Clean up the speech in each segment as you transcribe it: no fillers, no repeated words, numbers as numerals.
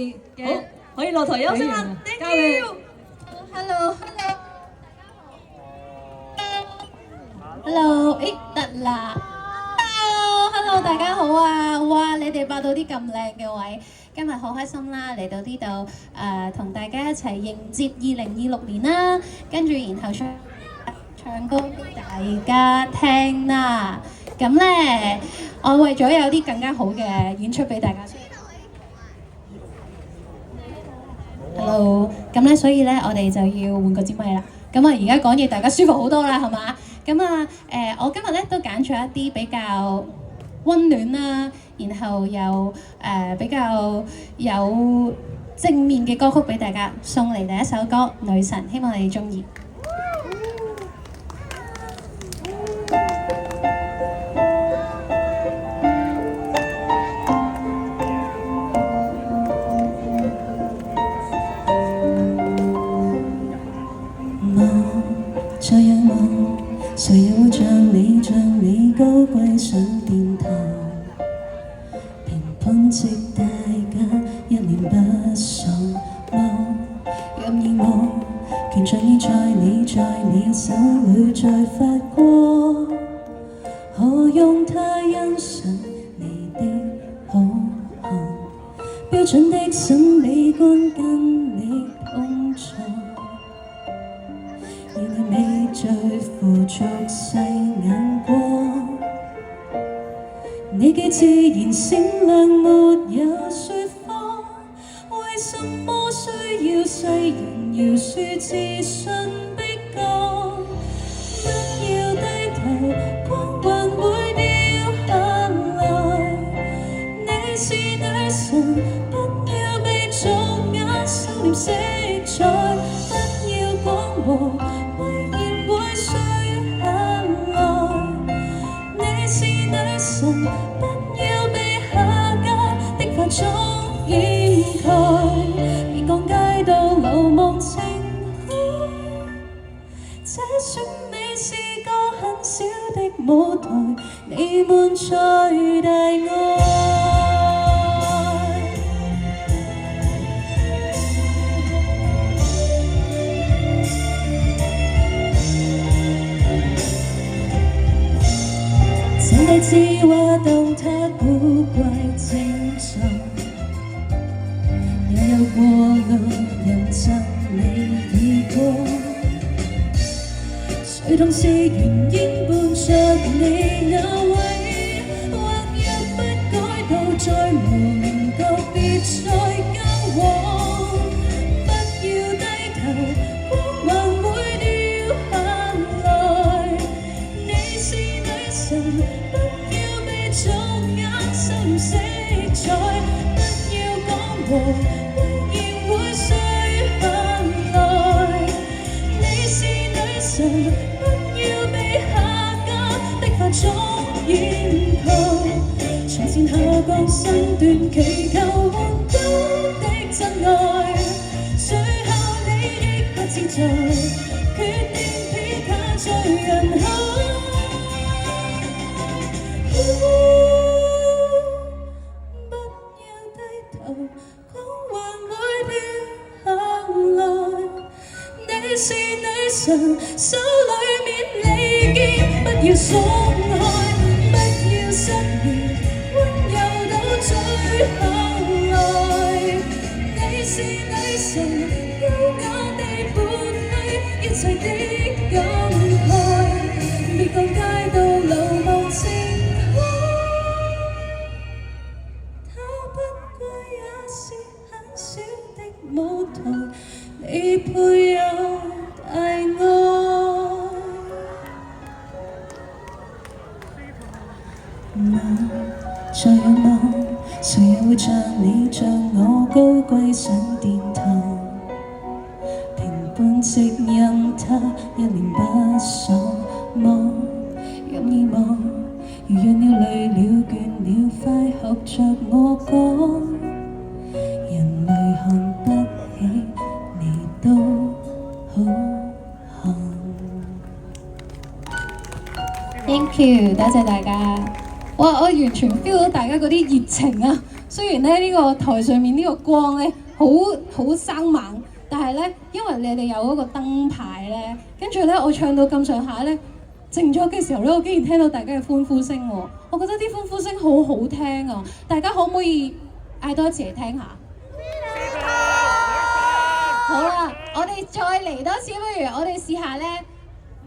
哋嘅可以落台休息啦。Thank you。Hello， 誒得啦。Hello， 大家好啊！哇，你哋霸到啲咁靚嘅位，今日好開心啦，嚟到呢度同大家一齊迎接2026年啦，跟住然後唱歌俾大家聽啦。咁咧，我為咗有啲更加好嘅演出俾大家。Hello， 咁咧，所以咧，我哋就要換個支咪啦。咁啊，而家講嘢大家舒服好多啦，係嘛？咁啊，我今日咧都揀咗一啲比較溫暖啦，然後又比較有正面嘅歌曲俾大家，送嚟第一首歌《女神》，希望你哋中意。在仰望，誰又會像你高貴上殿堂？評判席大家一臉不爽，任意我權杖已在你手裏在發光，何用太欣賞你的好看？標準的審美觀跟你碰撞。要你美最符俗世眼光，你既自然閃亮沒有説謊，為什麼需要世人饒恕自信逼降？不要低頭，光環會掉下來。你是女神，不要被俗眼收斂色彩，不要廣播。不要被下架的化妝掩蓋，別講街道流亡情海。這選美是個很小的舞台，你們最大愛。井底之蛙當它古怪精湛，也有過路人贈你耳光，誰同是原因伴着你那位，或若不改到再無稜角，別再交往。不要低頭，光環會掉下來。你是女神。俗眼收斂色彩，不要講和，永遠會碎下來。你是女神，不要被下架的化妝掩蓋。從前下降身段，祈求換高的真愛，最後你亦不自在，決定撇下在人海。不要低頭，光環會掉下來。你是女神，手裏面利劍，不要鬆開，不要失言，溫柔到最後來。你是女神，優雅地撥去一切的感慨，別講街道流亡情。舞台，你配有大愛。在仰望，誰又會像我高貴上殿堂？評判席任他一臉不爽，任意望，如讓了累了倦了，快學着我講。人類看不起你都好看。Thank you， 多謝大家。哇！我完全 feel 到大家嗰啲熱情啊，雖然咧呢個台上面呢個光咧好生猛，但係咧因為你哋有嗰個燈牌咧，跟住咧我唱到咁上下咧，靜咗嘅時候咧，我竟然聽到大家嘅歡呼聲喎！我覺得啲歡呼聲好好聽啊！大家可唔可以嗌多一次嚟聽下？好啦，我哋再嚟多次，不如我哋試下咧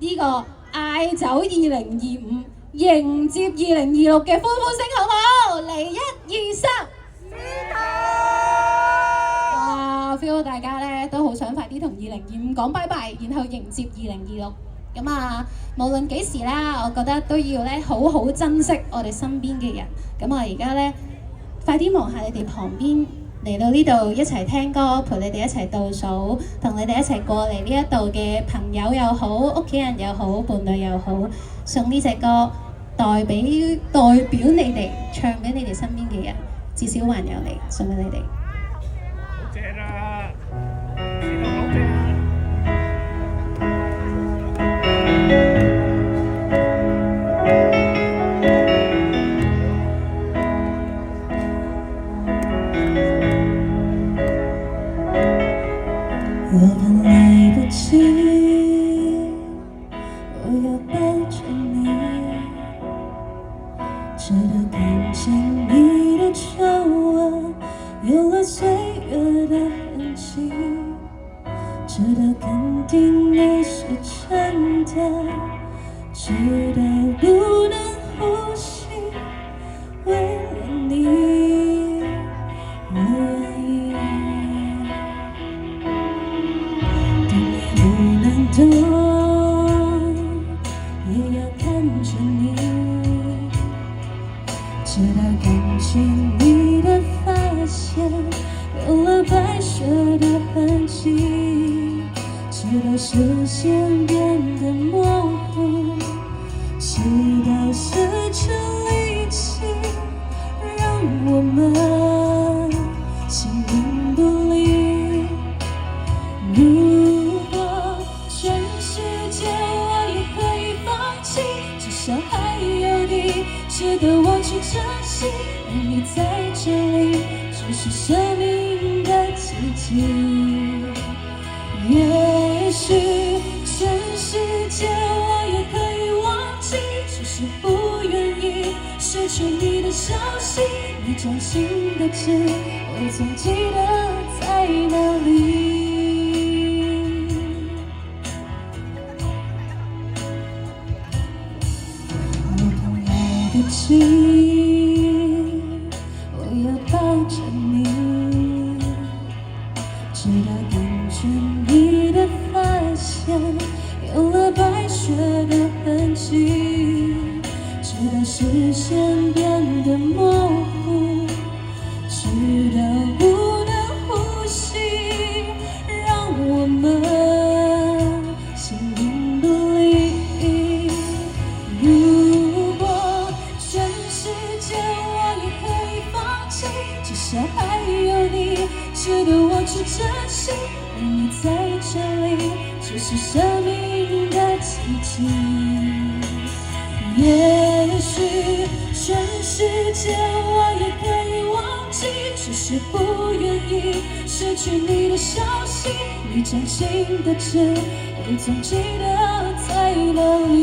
呢個嗌走2025，迎接2026嘅歡呼聲，好唔好？嚟1、2、3，哇 ！feel 到大家咧都好想快啲同2025講拜拜，然後迎接2026。咁啊，無論幾時啦，我覺得都要咧好好珍惜我哋身邊嘅人。咁我而家咧快啲望下你哋旁邊。嚟到呢度一齊聽歌，陪你哋一齊倒數，同你哋一齊過嚟呢一度嘅朋友又好，屋企人又好，伴侶又好，送呢隻歌代表你哋，唱俾你哋身邊嘅人，至少還有你，送俾你哋。好正啊！好正啊！我怕来不及，我要抱着你，直到看见你的皱纹有了岁月的痕迹，直到肯定你是真的，直到不能呼吸，为了你，我愿意。懂，也要看着你，直到感觉你的发线有了白雪的痕迹，直到视线变得模糊，直到失去力气，让我们形影不离。全世界我也可以放弃，至少还有你值得我去珍惜。而你在这里，只是生命的奇迹。也许全世界我也可以忘记，只是不愿意失去你的消息。你掌心的痣，我总记得在哪里。我要抱着你，直到感觉你的发线有了白雪的痕迹，直到视线变得模糊，直到不能呼吸，让我们形影不离。至少还有你值得我去珍惜，而你在这里，只是生命的奇迹。也许全世界我也可以忘记，只是不愿意失去你的消息。你掌心的痣，我总记得在哪里。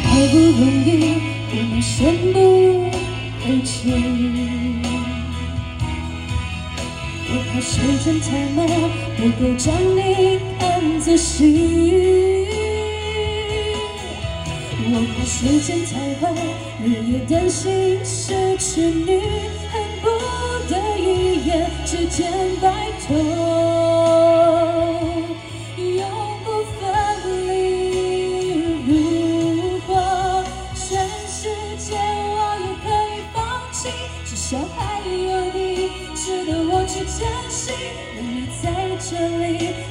好不容易我们身不由己，我怕时间太慢，不够将你看仔细。我怕时间太快，你也担心失去你，恨不得一夜之间摆脱，永不分离。如果全世界我也可以放弃，至少还有你值得我去珍惜。有你在这里，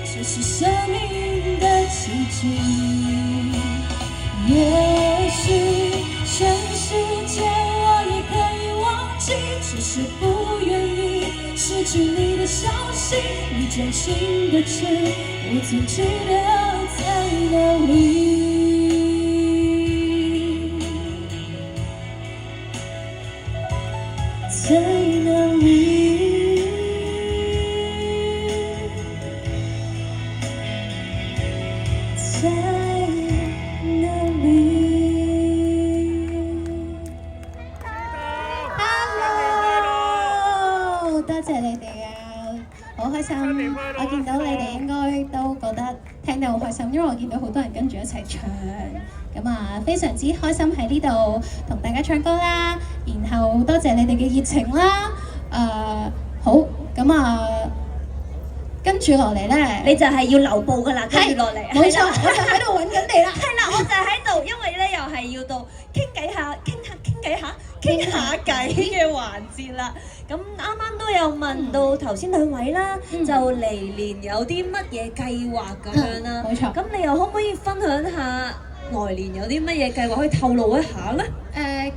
这是生命的奇迹。也许全世界心，你掌心的针，我曾知道在哪里。在哪里？在哪里 ？Hello， 多謝你哋啊，好開心！我見到你哋應該都覺得聽得好開心，因為我見到好多人跟住一齊唱，咁啊非常之開心喺呢度同大家唱歌啦。然後多謝你哋嘅熱情啦，好咁啊，跟住落嚟咧，你就係要留步噶啦，跟住落嚟。冇錯，我就喺度揾緊你啦。係啦，我就喺度，因為咧又係要到傾偈下偈嘅環節啦。咁啱啱都有問到頭先兩位啦，就嚟年有啲乜嘢計劃咁樣啦。冇錯。咁你又可唔可以分享下來年有啲乜嘢計劃可以透露一下咧？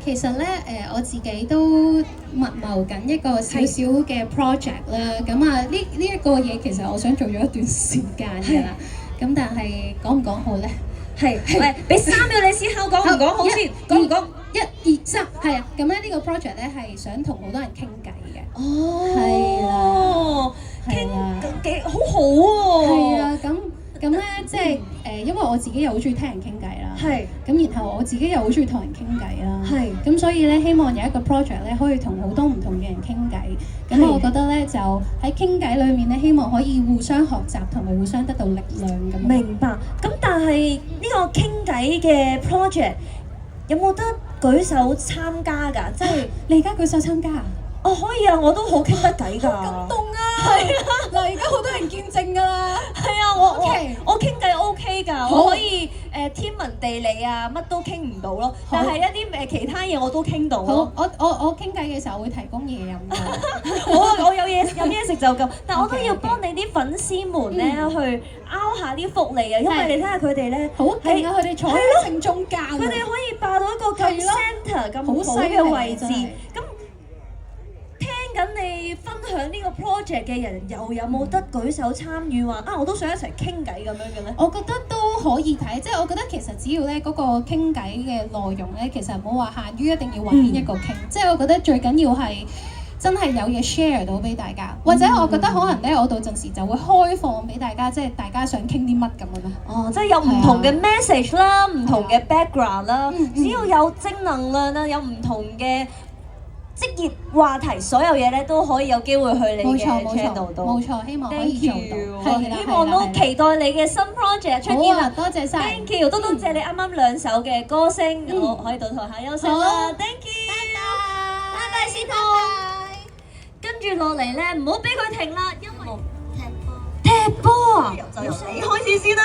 其實咧，我自己都密謀緊一個少少嘅 project 啦。咁啊，呢一個嘢其實我想做咗一段時間㗎啦。咁但係講唔講好咧？係，喂，俾3秒你思考，講唔講好先？講唔講？1、2、3，係啊。咁咧呢個 project 咧係想同好多人傾偈嘅。哦，係啦，傾幾好好喎。係啊，咁咧即係因為我自己又好中意聽人傾偈啦。係。咁然後我自己又好中意同人傾偈啦。係。咁所以咧，希望有一個 project 咧，可以同好多唔同嘅人傾偈。咁我覺得咧，就喺傾偈裏面咧，希望可以互相學習同埋互相得到力量咁。明白。咁但係呢個傾偈嘅 project 有冇得舉手參加㗎？即係你而家舉手參加啊？哦，可以啊，我都好傾得偈㗎。感動啊！係啊，嗱，而家好多人見證㗎啦。係啊，我傾偈 OK 㗎，我可以天文地理啊，乜都傾唔到咯。但係一啲其他嘢我都傾到咯。好，我傾偈嘅時候會提供嘢飲㗎。我有嘢食就夠，但我都要幫你啲粉絲們咧去拗下啲福利啊，因為你睇下佢哋咧，好勁啊！佢哋坐喺正中間，佢哋可以霸到一個咁 center 咁好嘅位置，咁。聽緊你分享呢個 project 嘅人，又有冇得舉手參與話啊？我都想一齊傾偈咁樣嘅咧？我覺得都可以睇，即係我覺得其實只要咧嗰個傾偈嘅內容咧，其實冇話限於一定要揾邊一個傾，即係我覺得最緊要係真係有嘢 share 到俾大家，或者我覺得可能咧我到陣時就會開放俾大家，即係大家想傾啲乜咁樣咯。哦，即係有唔同嘅 message 啦，唔同嘅 background 啦，只要有正能量啦，有唔同嘅職業話題，所有嘢咧都可以有機會去你嘅 channel 度。冇錯，希望可以做到。係啦，希望都期待你嘅新 project 出現啦。多謝晒 Thank you，都多謝你啱啱2首嘅歌聲，我可以到台下休息啦。Thank you，拜拜，師傅。跟住落嚟咧，唔好俾佢停啦，因為踢波啊，就由你開始先啦。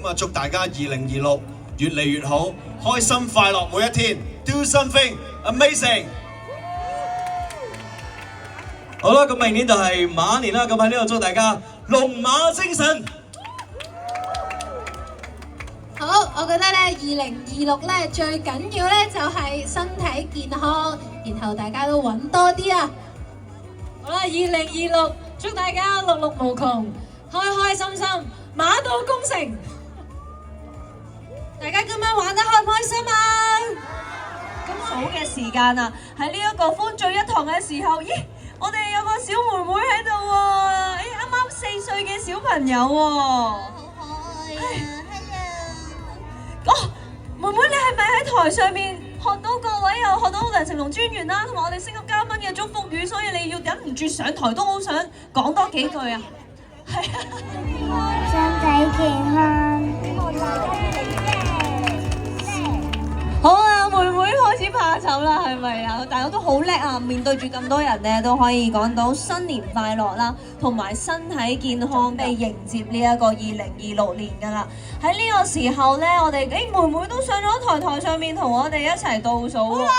咁啊，祝大家2026越嚟越好，開心快樂每一天 ，Do something amazing。好啦，咁明年就係馬年啦，咁喺呢度祝大家龍馬精神。好，我覺得咧2026咧最緊要咧就係身體健康，然後大家都揾多啲啊！好啦，2026祝大家碌碌無窮，開開心心，馬到功成。大家今晚玩得開唔開心啊？咁好嘅時間啊，喺呢一個歡聚一堂嘅時候，咦，我哋有個小妹妹喺度喎，啱啱4歲嘅小朋友喎，好可愛啊 ！Hello， 哦，妹妹你係咪喺台上面學到各位又學到梁成龍專員啦，同埋我哋升級嘉賓嘅祝福語，所以你要忍唔住上台都好想講多幾句啊！係啊，身體健康，希望大家好啊，妹妹開始怕醜啦，係咪啊？大家都好叻啊！面對住咁多人咧，都可以講到新年快樂啦，同埋身體健康地迎接呢一個2026年㗎啦。喺呢個時候咧，我哋妹妹都上咗台上面同我哋一齊倒數喎。好啦，